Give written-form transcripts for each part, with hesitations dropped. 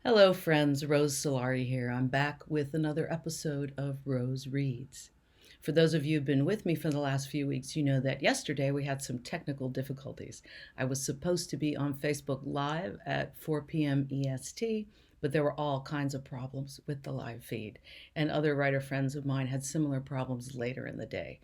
Hello, friends. Rose Solari here. I'm back with another episode of Rose Reads. For those of you who've been with me for the last few weeks, you know that yesterday we had some technical difficulties. I was supposed to be on Facebook Live at 4 p.m. EST, but there were all kinds of problems with the live feed. And other writer friends of mine had similar problems later in the day.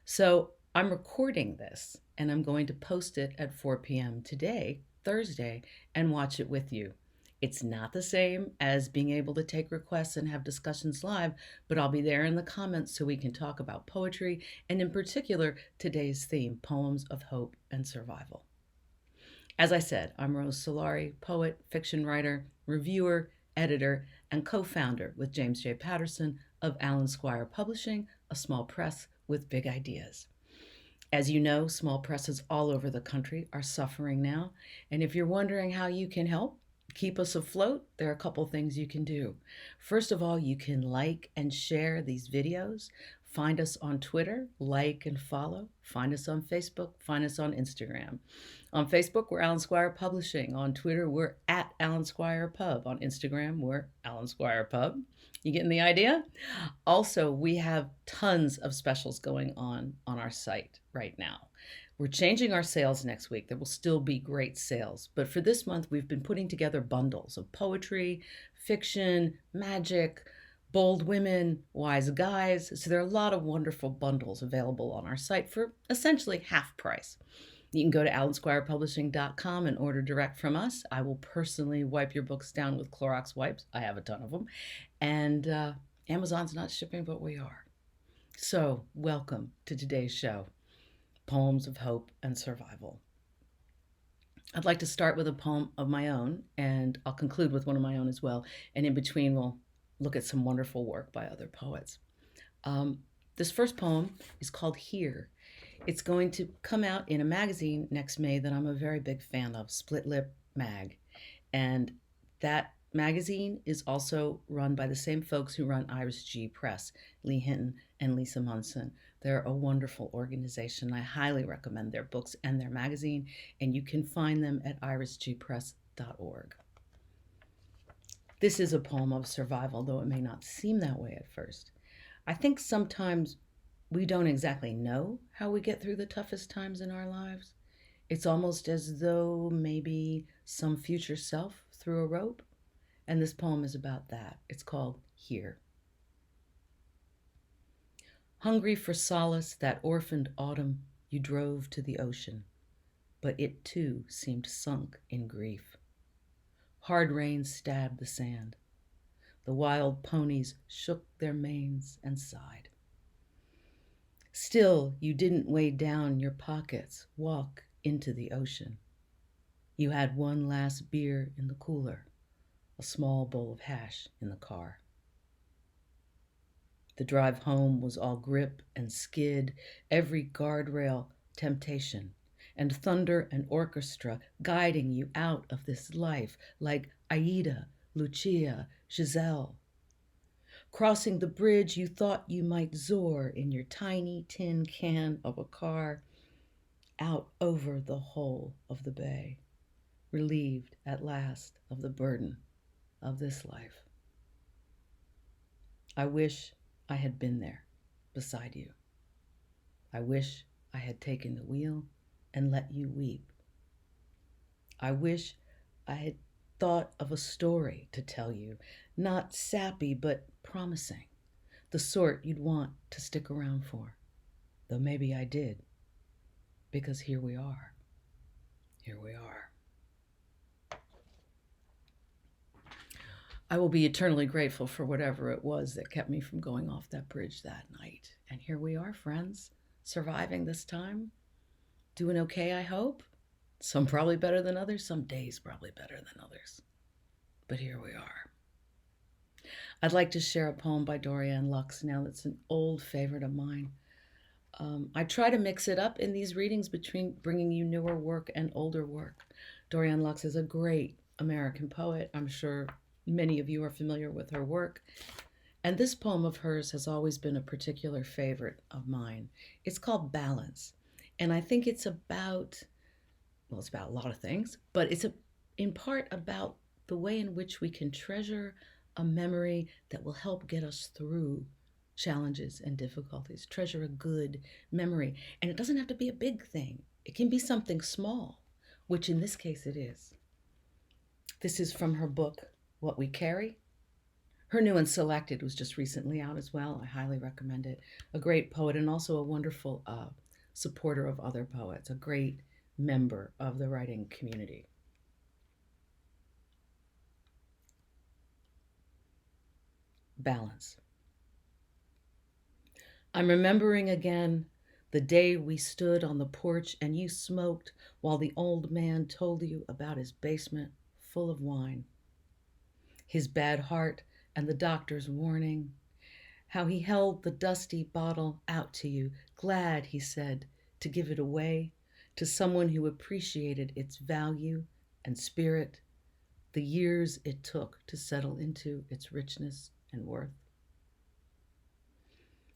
So I'm recording this and I'm going to post it at 4 p.m. today, Thursday, and watch it with you. It's not the same as being able to take requests and have discussions live, but I'll be there in the comments so we can talk about poetry and, in particular, today's theme, poems of hope and survival. As I said, I'm Rose Solari, poet, fiction writer, reviewer, editor, and co founder with James J. Patterson of Squire Publishing, a small press with big ideas. As you know, small presses all over the country are suffering now. And if you're wondering how you can help keep us afloat, there are a couple things you can do. First of all, you can like and share these videos. Find us on Twitter, like and follow. Find us on Facebook, find us on Instagram. On Facebook, we're Alan Squire Publishing. On Twitter, we're at Alan Squire Pub. On Instagram, we're Alan Squire Pub. You getting the idea? Also, we have tons of specials going on our site right now. We're changing our sales next week. There will still be great sales. But for this month, we've been putting together bundles of poetry, fiction, magic, bold women, wise guys. So there are a lot of wonderful bundles available on our site for essentially half price. You can go to alansquirepublishing.com and order direct from us. I will personally wipe your books down with Clorox wipes. I have a ton of them. And Amazon's not shipping, but we are. So, welcome to today's show, Poems of Hope and Survival. I'd like to start with a poem of my own, and I'll conclude with one of my own as well. And in between, we'll look at some wonderful work by other poets. This first poem is called Here. It's going to come out in a magazine next May that I'm a very big fan of, Split Lip Mag. And that magazine is also run by the same folks who run Iris G Press, Lee Hinton and Lisa Munson. They're a wonderful organization. I highly recommend their books and their magazine, and you can find them at irisgpress.org. This is a poem of survival, though it may not seem that way at first. I think sometimes we don't exactly know how we get through the toughest times in our lives. It's almost as though maybe some future self threw a rope. And this poem is about that. It's called Here. Hungry for solace, that orphaned autumn, you drove to the ocean, but it too seemed sunk in grief. Hard rain stabbed the sand. The wild ponies shook their manes and sighed. Still, you didn't weigh down your pockets, walk into the ocean. You had one last beer in the cooler, a small bowl of hash in the car. The drive home was all grip and skid, every guardrail temptation, and thunder and orchestra guiding you out of this life like Aida, Lucia, Giselle. Crossing the bridge you thought you might soar in your tiny tin can of a car out over the whole of the bay, relieved at last of the burden of this life. I wish I had been there beside you. I wish I had taken the wheel and let you weep. I wish I had thought of a story to tell you, not sappy but promising, the sort you'd want to stick around for. Though maybe I did, because here we are. Here we are. I will be eternally grateful for whatever it was that kept me from going off that bridge that night. And here we are, friends, surviving this time. Doing okay, I hope. Some probably better than others, some days probably better than others. But here we are. I'd like to share a poem by Dorianne Lux now that's an old favorite of mine. I try to mix it up in these readings between bringing you newer work and older work. Dorianne Lux is a great American poet. I'm sure many of you are familiar with her work. And this poem of hers has always been a particular favorite of mine. It's called Balance. And I think it's about a lot of things, but it's in part about the way in which we can treasure a memory that will help get us through challenges and difficulties. Treasure a good memory. And it doesn't have to be a big thing, it can be something small, which in this case it is. This is from her book, What We Carry. Her new and Selected was just recently out as well. I highly recommend it. A great poet and also a wonderful supporter of other poets, a great member of the writing community. Balance. I'm remembering again the day we stood on the porch and you smoked while the old man told you about his basement full of wine, his bad heart and the doctor's warning, how he held the dusty bottle out to you, glad, he said, to give it away to someone who appreciated its value and spirit, the years it took to settle into its richness and worth.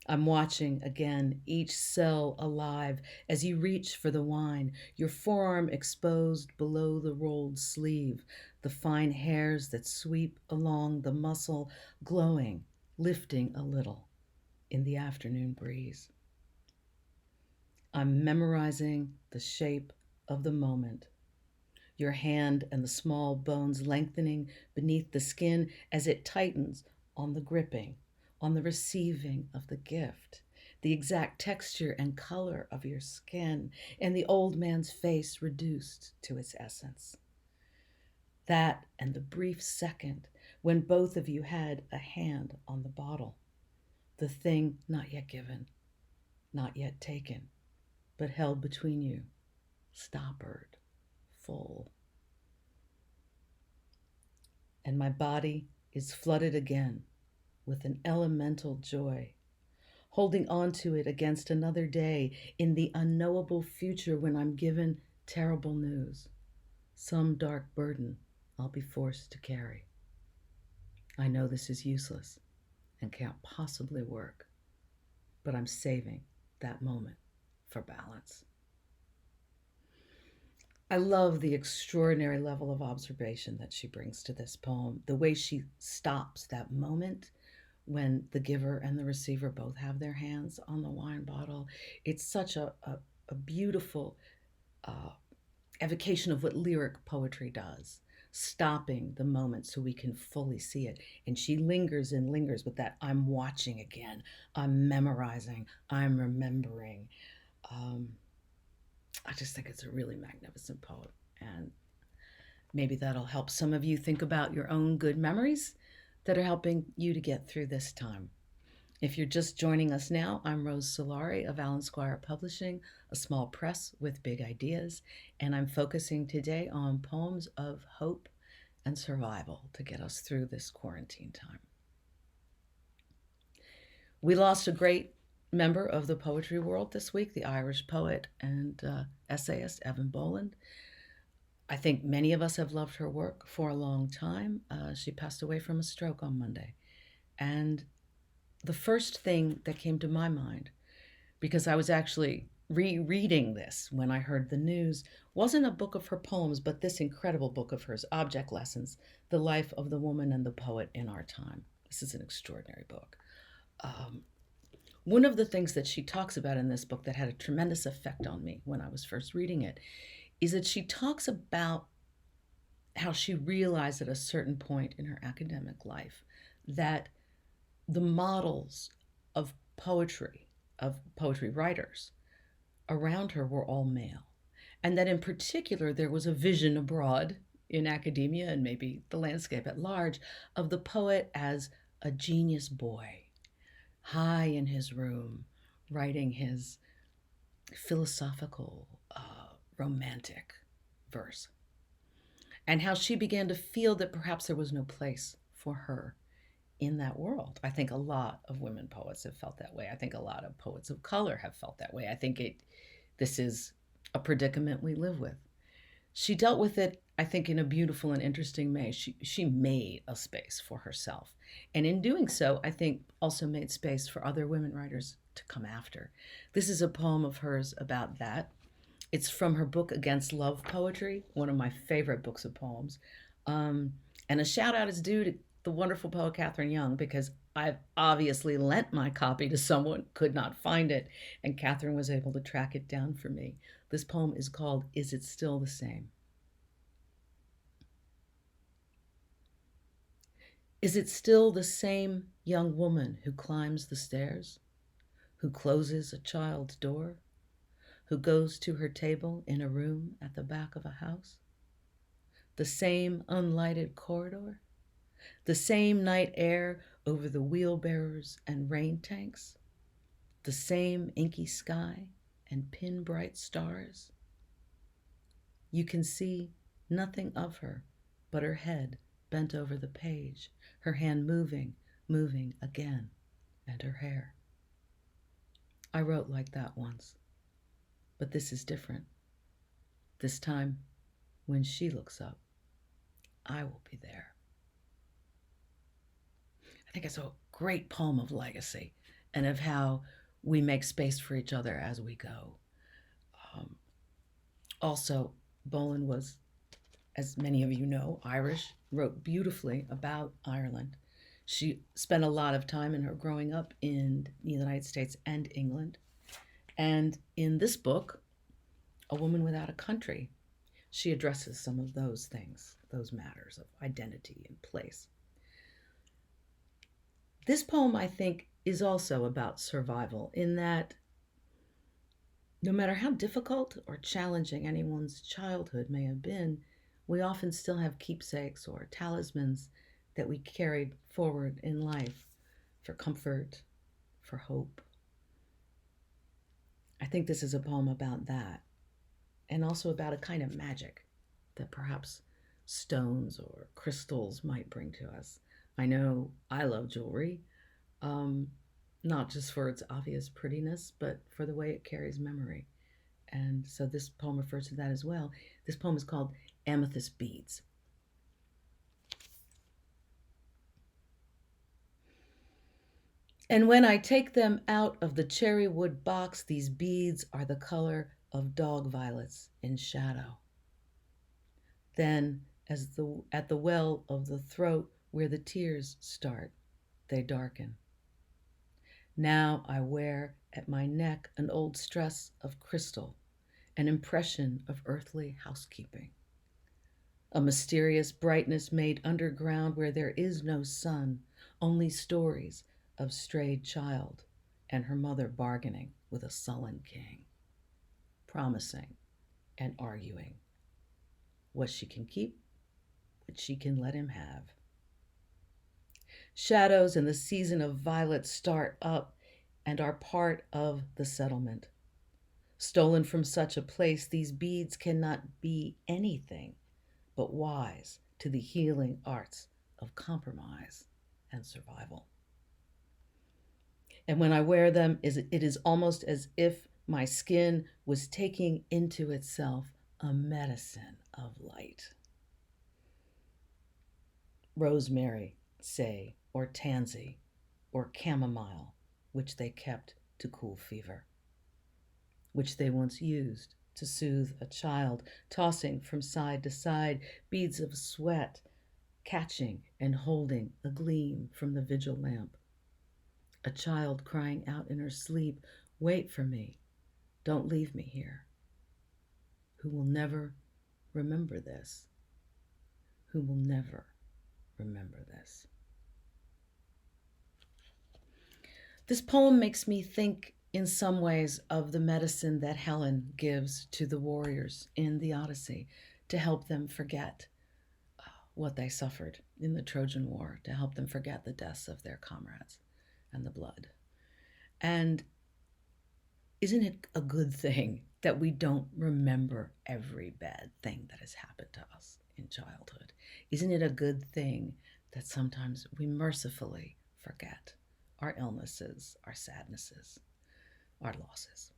I'm watching again, each cell alive as you reach for the wine, your forearm exposed below the rolled sleeve, the fine hairs that sweep along the muscle, glowing, lifting a little in the afternoon breeze. I'm memorizing the shape of the moment, your hand and the small bones lengthening beneath the skin as it tightens on the gripping, on the receiving of the gift, the exact texture and color of your skin, and the old man's face reduced to its essence. That and the brief second when both of you had a hand on the bottle, the thing not yet given, not yet taken, but held between you, stoppered, full. And my body is flooded again with an elemental joy, holding on to it against another day in the unknowable future when I'm given terrible news, some dark burden I'll be forced to carry. I know this is useless and can't possibly work, but I'm saving that moment for balance. I love the extraordinary level of observation that she brings to this poem, the way she stops that moment when the giver and the receiver both have their hands on the wine bottle. It's such a beautiful evocation of what lyric poetry does, stopping the moment so we can fully see it. And she lingers and lingers with that I'm watching again, I'm memorizing, I'm remembering. I just think it's a really magnificent poem. And maybe that'll help some of you think about your own good memories that are helping you to get through this time. If you're just joining us now, I'm Rose Solari of Squire Publishing, a small press with big ideas, and I'm focusing today on poems of hope and survival to get us through this quarantine time. We lost a great member of the poetry world this week, the Irish poet and essayist Evan Boland. I think many of us have loved her work for a long time. She passed away from a stroke on Monday. And the first thing that came to my mind, because I was actually rereading this when I heard the news, wasn't a book of her poems, but this incredible book of hers, Object Lessons, The Life of the Woman and the Poet in Our Time. This is an extraordinary book. One of the things that she talks about in this book that had a tremendous effect on me when I was first reading it is that she talks about how she realized at a certain point in her academic life that the models of poetry writers around her were all male. And that in particular, there was a vision abroad in academia and maybe the landscape at large of the poet as a genius boy, high in his room, writing his philosophical, romantic verse. And how she began to feel that perhaps there was no place for her in that world. I think a lot of women poets have felt that way. I think a lot of poets of color have felt that way. I think this is a predicament we live with. She dealt with it, I think, in a beautiful and interesting way. She made a space for herself. And in doing so, I think also made space for other women writers to come after. This is a poem of hers about that. It's from her book Against Love Poetry, one of my favorite books of poems. Um, and a shout out is due to the wonderful poet Catherine Young because I've obviously lent my copy to someone, could not find it, and Catherine was able to track it down for me. This poem is called Is It Still the Same? Is it still the same young woman who climbs the stairs, who closes a child's door, who goes to her table in a room at the back of a house? The same unlighted corridor? The same night air over the wheelbarrows and rain tanks? The same inky sky and pin bright stars? You can see nothing of her but her head bent over the page, her hand moving, moving again, and her hair. I wrote like that once, but this is different. This time, when she looks up, I will be there. I think it's a great poem of legacy and of how we make space for each other as we go. Also, Boland was, as many of you know, Irish, wrote beautifully about Ireland. She spent a lot of time in her growing up in the United States and England. And in this book, A Woman Without a Country, she addresses some of those things, those matters of identity and place. This poem, I think, is also about survival in that no matter how difficult or challenging anyone's childhood may have been, we often still have keepsakes or talismans that we carried forward in life for comfort, for hope. I think this is a poem about that, and also about a kind of magic that perhaps stones or crystals might bring to us. I know I love jewelry, not just for its obvious prettiness, but for the way it carries memory. And so this poem refers to that as well. This poem is called Amethyst Beads. And when I take them out of the cherry wood box, these beads are the color of dog violets in shadow. Then, at the well of the throat where the tears start, they darken. Now I wear at my neck an old stress of crystal, an impression of earthly housekeeping. A mysterious brightness made underground where there is no sun, only stories of strayed child and her mother bargaining with a sullen king, promising and arguing what she can keep, what she can let him have. Shadows in the season of violets start up and are part of the settlement. Stolen from such a place, these beads cannot be anything but wise to the healing arts of compromise and survival. And when I wear them, it is almost as if my skin was taking into itself a medicine of light. Rosemary, say, or tansy, or chamomile, which they kept to cool fever, which they once used to soothe a child, tossing from side to side, beads of sweat, catching and holding a gleam from the vigil lamp. A child crying out in her sleep, "Wait for me, don't leave me here," who will never remember this, who will never remember this. This poem makes me think in some ways of the medicine that Helen gives to the warriors in the Odyssey to help them forget what they suffered in the Trojan War, to help them forget the deaths of their comrades and the blood. And isn't it a good thing that we don't remember every bad thing that has happened to us in childhood? Isn't it a good thing that sometimes we mercifully forget our illnesses, our sadnesses, our losses?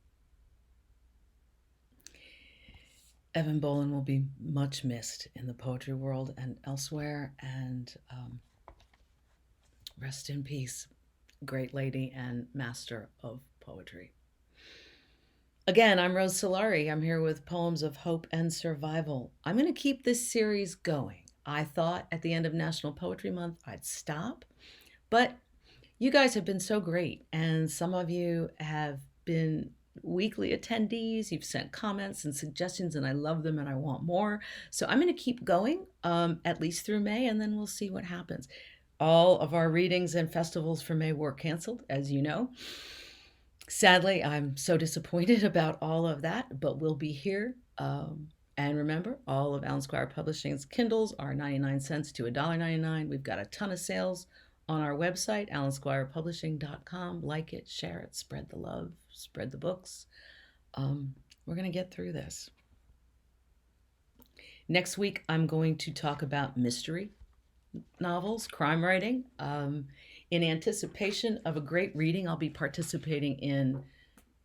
Evan Boland will be much missed in the poetry world and elsewhere, and rest in peace, great lady and master of poetry. Again, I'm Rose Solari. I'm here with Poems of Hope and Survival. I'm going to keep this series going. I thought at the end of National Poetry Month I'd stop, but you guys have been so great, and some of you have been weekly attendees. You've sent comments and suggestions, and I love them and I want more. So I'm going to keep going at least through May, and then we'll see what happens. All of our readings and festivals for May were canceled, as you know. Sadly, I'm so disappointed about all of that, but we'll be here. And remember, all of Alan Squire Publishing's Kindles are 99 cents to $1.99. We've got a ton of sales on our website, alansquirepublishing.com. Like it, share it, spread the love, spread the books. We're going to get through this. Next week, I'm going to talk about mystery novels, crime writing. In anticipation of a great reading I'll be participating in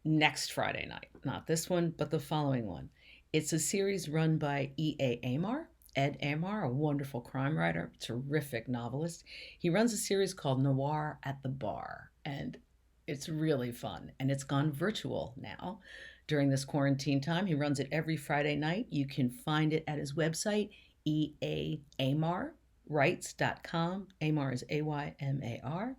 next Friday night. Not this one, but the following one. It's a series run by E.A. Amar. Ed Amar, a wonderful crime writer, terrific novelist. He runs a series called Noir at the Bar, and it's really fun. And it's gone virtual now during this quarantine time. He runs it every Friday night. You can find it at his website, eaamar.writes.com. Amar is A-Y-M-A-R,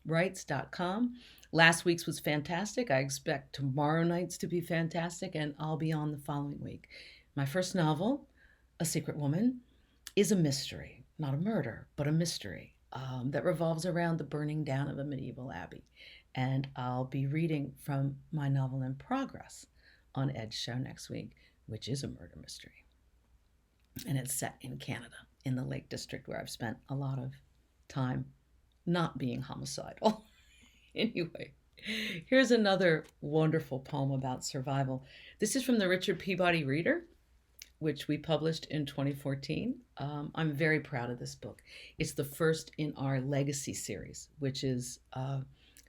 writes.com. Last week's was fantastic. I expect tomorrow night's to be fantastic, and I'll be on the following week. My first novel, A Secret Woman, is a mystery, not a murder, but a mystery that revolves around the burning down of a medieval abbey. And I'll be reading from my novel in progress on Ed's show next week, which is a murder mystery. And it's set in Canada, in the Lake District, where I've spent a lot of time not being homicidal. Anyway, here's another wonderful poem about survival. This is from the Richard Peabody Reader, which we published in 2014. I'm very proud of this book. It's the first in our Legacy series, which is a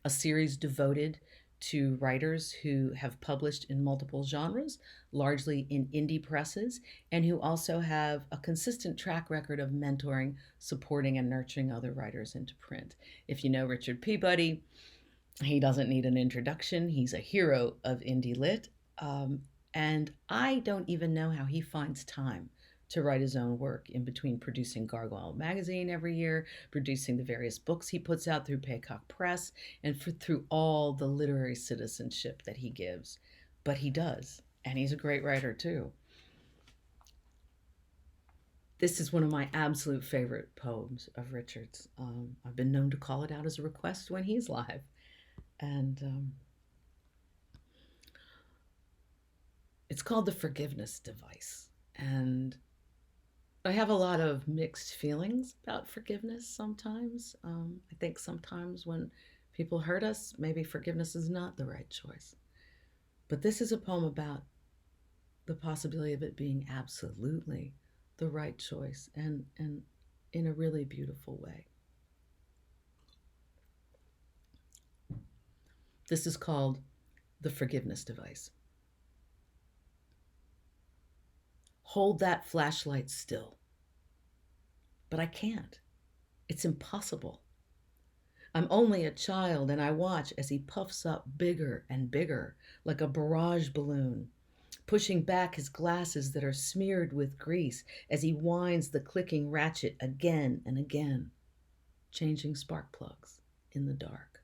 series devoted to writers who have published in multiple genres, largely in indie presses, and who also have a consistent track record of mentoring, supporting, and nurturing other writers into print. If you know Richard Peabody, he doesn't need an introduction. He's a hero of indie lit. And I don't even know how he finds time to write his own work in between producing Gargoyle Magazine every year, producing the various books he puts out through Paycock Press, and through all the literary citizenship that he gives. But he does, and he's a great writer too. This is one of my absolute favorite poems of Richard's. I've been known to call it out as a request when he's live. And it's called The Forgiveness Device. And I have a lot of mixed feelings about forgiveness sometimes. I think sometimes when people hurt us, maybe forgiveness is not the right choice. But this is a poem about the possibility of it being absolutely the right choice, and in a really beautiful way. This is called The Forgiveness Device. Hold that flashlight still. But I can't. It's impossible. I'm only a child, and I watch as he puffs up bigger and bigger, like a barrage balloon, pushing back his glasses that are smeared with grease as he winds the clicking ratchet again and again, changing spark plugs in the dark.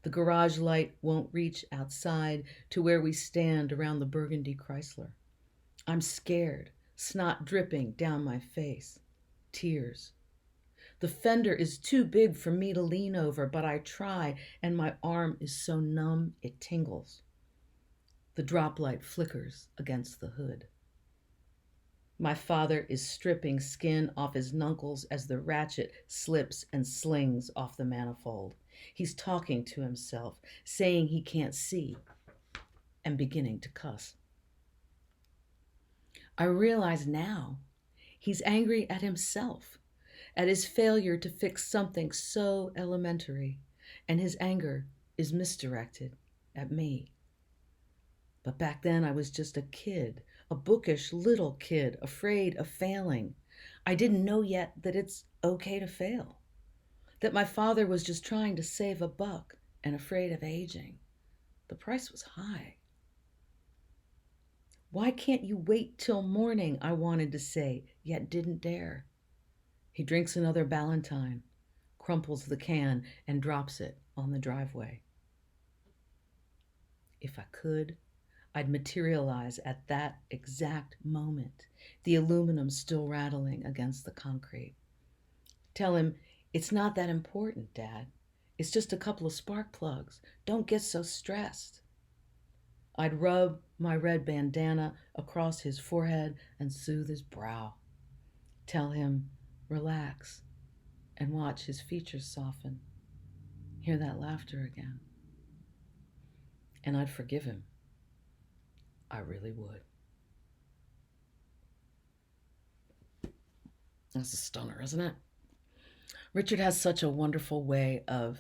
The garage light won't reach outside to where we stand around the burgundy Chrysler. I'm scared, snot dripping down my face, tears. The fender is too big for me to lean over, but I try, and my arm is so numb it tingles. The drop light flickers against the hood. My father is stripping skin off his knuckles as the ratchet slips and slings off the manifold. He's talking to himself, saying he can't see, and beginning to cuss. I realize now he's angry at himself, at his failure to fix something so elementary, and his anger is misdirected at me. But back then I was just a kid, a bookish little kid, afraid of failing. I didn't know yet that it's okay to fail, that my father was just trying to save a buck and afraid of aging. The price was high. Why can't you wait till morning, I wanted to say. yet didn't dare. He drinks another Ballantine, crumples the can, and drops it on the driveway. If I could, I'd materialize at that exact moment, the aluminum still rattling against the concrete. Tell him, it's not that important, Dad. It's just a couple of spark plugs. Don't get so stressed. I'd rub my red bandana across his forehead and soothe his brow. Tell him, relax, and watch his features soften. Hear that laughter again. And I'd forgive him. I really would. That's a stunner, isn't it? Richard has such a wonderful way of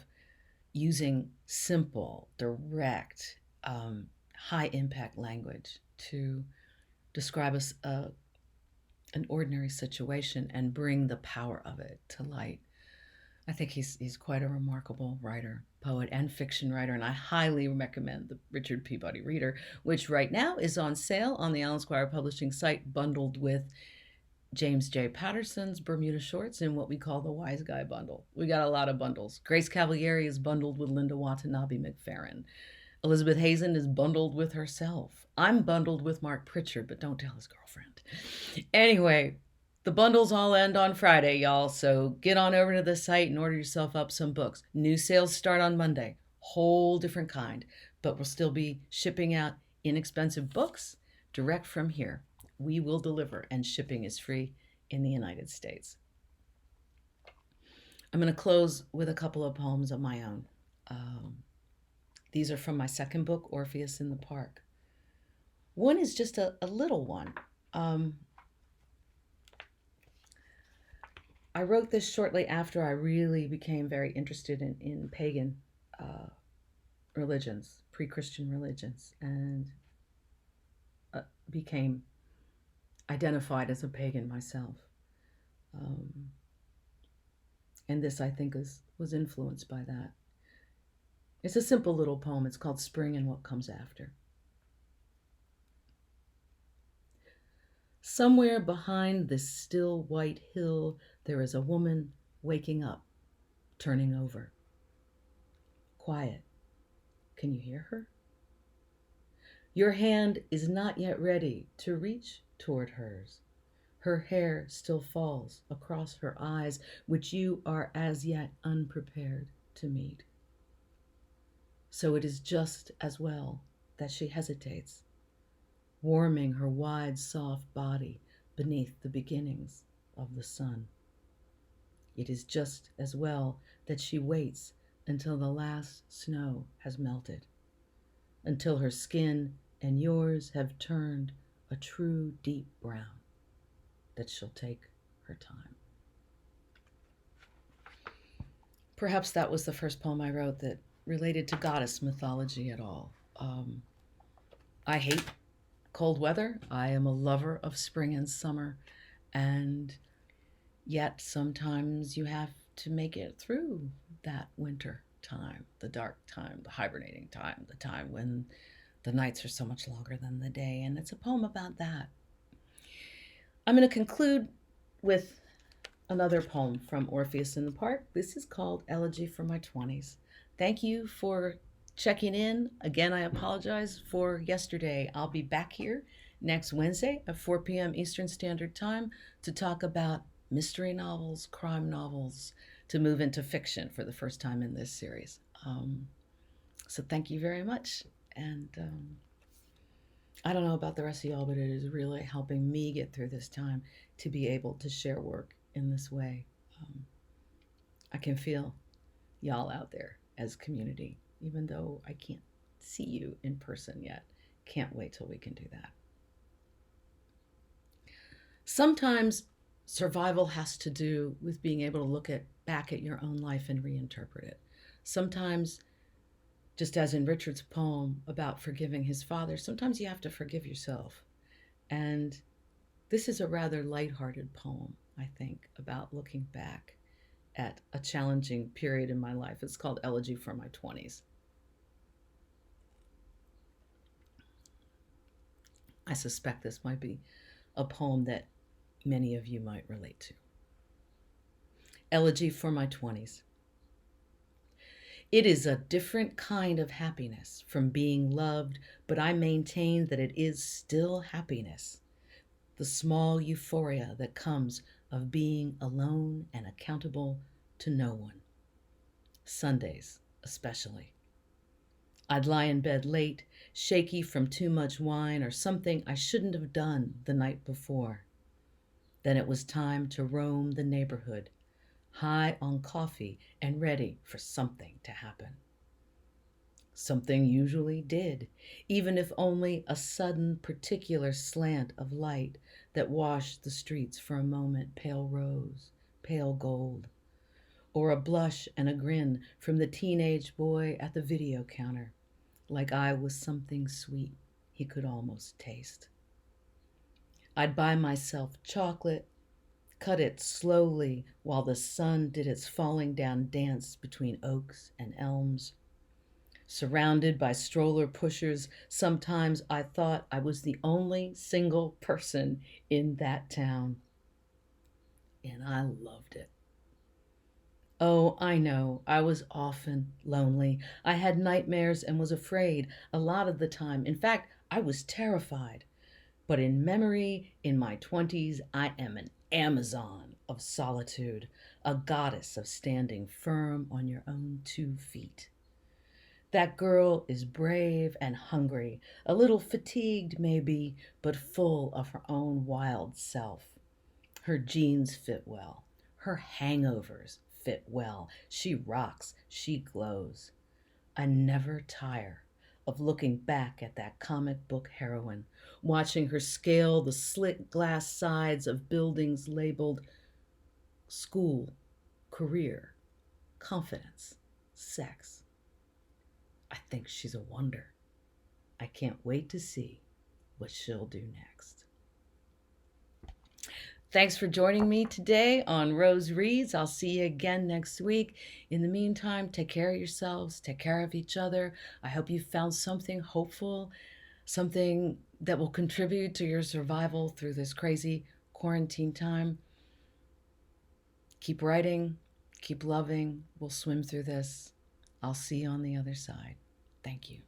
using simple, direct, high impact language to describe an ordinary situation and bring the power of it to light. I think he's quite a remarkable writer, poet, and fiction writer, and I highly recommend the Richard Peabody Reader, which right now is on sale on the Alan Squire Publishing site, bundled with James J. Patterson's Bermuda Shorts in what we call the Wise Guy Bundle. We got a lot of bundles. Grace Cavalieri is bundled with Linda Watanabe McFerrin. Elizabeth Hazen is bundled with herself. I'm bundled with Mark Pritchard, but don't tell his girlfriend. Anyway, the bundles all end on Friday, y'all, so get on over to the site and order yourself up some books. New sales start on Monday. Whole different kind, but we'll still be shipping out inexpensive books direct from here. We will deliver, and shipping is free in the United States. I'm going to close with a couple of poems of my own. These are from my second book, Orpheus in the Park. One is just a little one. I wrote this shortly after I really became very interested in pagan religions, pre-Christian religions, and became identified as a pagan myself. And this, I think, was influenced by that. It's a simple little poem. It's called Spring and What Comes After. Somewhere behind this still white hill, there is a woman waking up, turning over. Quiet. Can you hear her? Your hand is not yet ready to reach toward hers. Her hair still falls across her eyes, which you are as yet unprepared to meet. So it is just as well that she hesitates, warming her wide, soft body beneath the beginnings of the sun. It is just as well that she waits until the last snow has melted, until her skin and yours have turned a true deep brown, that she'll take her time. Perhaps that was the first poem I wrote that related to goddess mythology at all. I hate cold weather. I am a lover of spring and summer, and yet sometimes you have to make it through that winter time, the dark time, the hibernating time, the time when the nights are so much longer than the day, and it's a poem about that. I'm going to conclude with another poem from Orpheus in the Park. This is called Elegy for My 20s. Thank you for checking in. Again, I apologize for yesterday. I'll be back here next Wednesday at 4 p.m. Eastern Standard Time to talk about mystery novels, crime novels, to move into fiction for the first time in this series. So thank you very much. And I don't know about the rest of y'all, but it is really helping me get through this time to be able to share work in this way. I can feel y'all out there as community, even though I can't see you in person yet. Can't wait till we can do that. Sometimes survival has to do with being able to look back at your own life and reinterpret it. Sometimes, just as in Richard's poem about forgiving his father, sometimes you have to forgive yourself. And this is a rather lighthearted poem, I think, about looking back at a challenging period in my life. It's called Elegy for My 20s. I suspect this might be a poem that many of you might relate to. Elegy for my 20s. It is a different kind of happiness from being loved, but I maintain that it is still happiness. The small euphoria that comes of being alone and accountable to no one. Sundays, especially. I'd lie in bed late, shaky from too much wine or something I shouldn't have done the night before. Then it was time to roam the neighborhood, high on coffee and ready for something to happen. Something usually did, even if only a sudden particular slant of light that washed the streets for a moment pale rose, pale gold, or a blush and a grin from the teenage boy at the video counter, like I was something sweet he could almost taste. I'd buy myself chocolate, cut it slowly while the sun did its falling down dance between oaks and elms. Surrounded by stroller pushers, sometimes I thought I was the only single person in that town. And I loved it. Oh, I know, I was often lonely. I had nightmares and was afraid a lot of the time. In fact, I was terrified. But in memory, in my 20s, I am an Amazon of solitude, a goddess of standing firm on your own 2 feet. That girl is brave and hungry, a little fatigued maybe, but full of her own wild self. Her jeans fit well. Her hangovers fit well. She rocks. She glows. I never tire of looking back at that comic book heroine, watching her scale the slit glass sides of buildings labeled school, career, confidence, sex. I think she's a wonder. I can't wait to see what she'll do next. Thanks for joining me today on Rose Reads. I'll see you again next week. In the meantime, take care of yourselves, take care of each other. I hope you found something hopeful, something that will contribute to your survival through this crazy quarantine time. Keep writing, keep loving. We'll swim through this. I'll see you on the other side. Thank you.